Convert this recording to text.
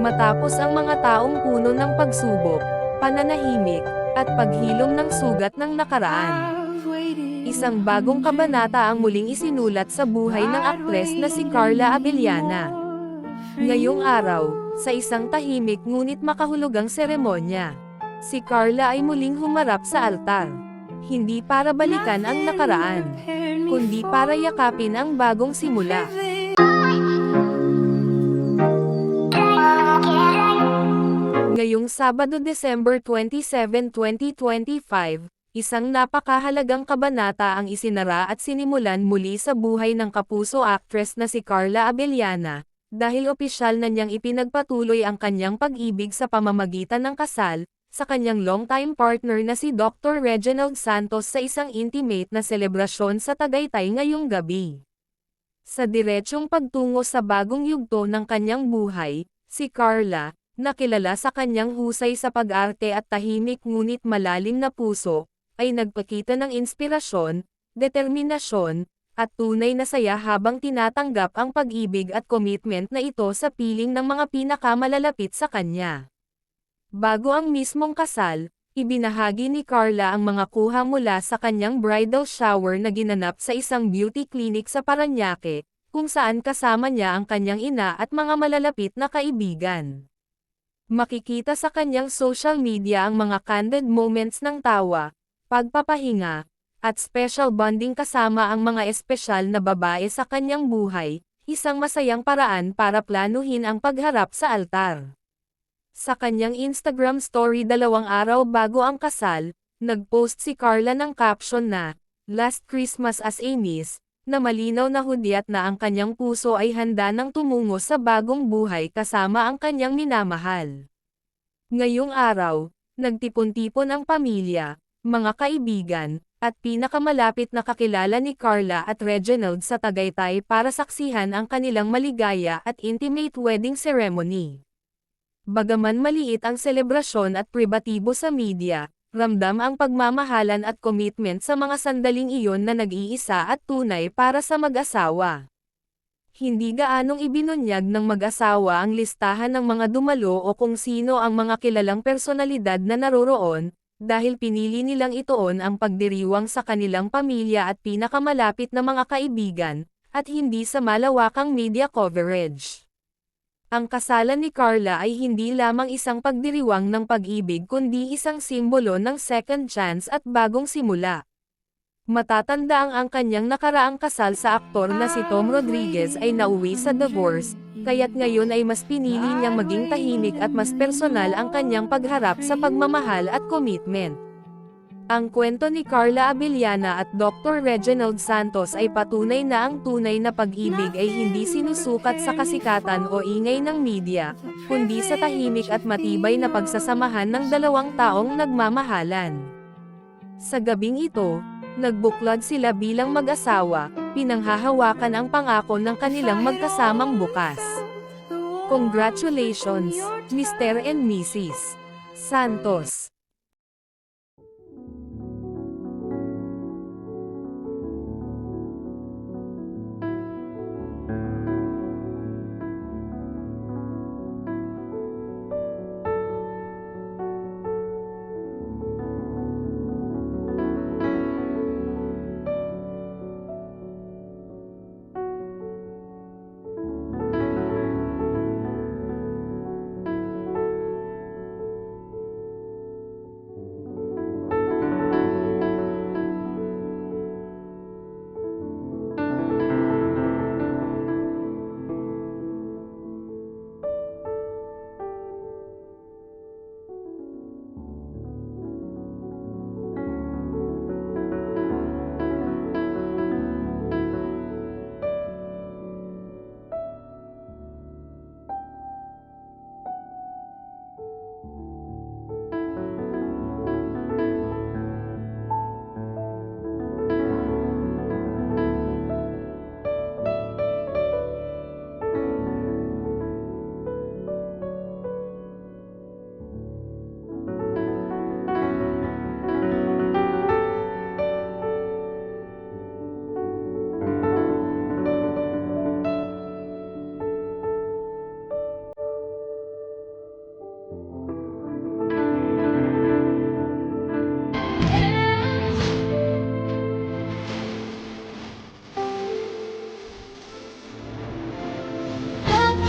Matapos ang mga taong puno ng pagsubok, pananahimik, at paghilom ng sugat ng nakaraan. Isang bagong kabanata ang muling isinulat sa buhay ng aktres na si Carla Abellana. Ngayong araw, sa isang tahimik ngunit makahulugang seremonya, si Carla ay muling humarap sa altar. Hindi para balikan ang nakaraan, kundi para yakapin ang bagong simula. Ngayong Sabado, December 27, 2025, isang napakahalagang kabanata ang isinara at sinimulan muli sa buhay ng kapuso actress na si Carla Abellana, dahil opisyal na niyang ipinagpatuloy ang kanyang pag-ibig sa pamamagitan ng kasal, sa kanyang longtime partner na si Dr. Reginald Santos sa isang intimate na selebrasyon sa Tagaytay ngayong gabi. Sa diretsong pagtungo sa bagong yugto ng kanyang buhay, si Carla, nakilala sa kanyang husay sa pag-arte at tahimik ngunit malalim na puso, ay nagpakita ng inspirasyon, determinasyon, at tunay na saya habang tinatanggap ang pag-ibig at commitment na ito sa piling ng mga pinakamalalapit sa kanya. Bago ang mismong kasal, ibinahagi ni Carla ang mga kuha mula sa kanyang bridal shower na ginanap sa isang beauty clinic sa Parañaque, kung saan kasama niya ang kanyang ina at mga malalapit na kaibigan. Makikita sa kanyang social media ang mga candid moments ng tawa, pagpapahinga, at special bonding kasama ang mga espesyal na babae sa kanyang buhay, isang masayang paraan para planuhin ang pagharap sa altar. Sa kanyang Instagram story 2 araw bago ang kasal, nagpost si Carla ng caption na, "Last Christmas as a Miss," na malinaw na hudyat na ang kanyang puso ay handa nang tumungo sa bagong buhay kasama ang kanyang minamahal. Ngayong araw, nagtipon-tipon ang pamilya, mga kaibigan, at pinakamalapit na kakilala ni Carla at Reginald sa Tagaytay para saksihan ang kanilang maligaya at intimate wedding ceremony. Bagaman maliit ang selebrasyon at pribatibo sa media, ramdam ang pagmamahalan at commitment sa mga sandaling iyon na nag-iisa at tunay para sa mag-asawa. Hindi gaanong ibinunyag ng mag-asawa ang listahan ng mga dumalo o kung sino ang mga kilalang personalidad na naroroon, dahil pinili nilang ituon ang pagdiriwang sa kanilang pamilya at pinakamalapit na mga kaibigan, at hindi sa malawakang media coverage. Ang kasalan ni Carla ay hindi lamang isang pagdiriwang ng pag-ibig kundi isang simbolo ng second chance at bagong simula. Matatanda ang kanyang nakaraang kasal sa aktor na si Tom Rodriguez ay nauwi sa divorce, kaya't ngayon ay mas pinili niyang maging tahimik at mas personal ang kanyang pagharap sa pagmamahal at commitment. Ang kwento ni Carla Abellana at Dr. Reginald Santos ay patunay na ang tunay na pag-ibig ay hindi sinusukat sa kasikatan o ingay ng media, kundi sa tahimik at matibay na pagsasamahan ng dalawang taong nagmamahalan. Sa gabing ito, nagbuklod sila bilang mag-asawa, pinanghahawakan ang pangako ng kanilang magkasamang bukas. Congratulations, Mr. and Mrs. Santos.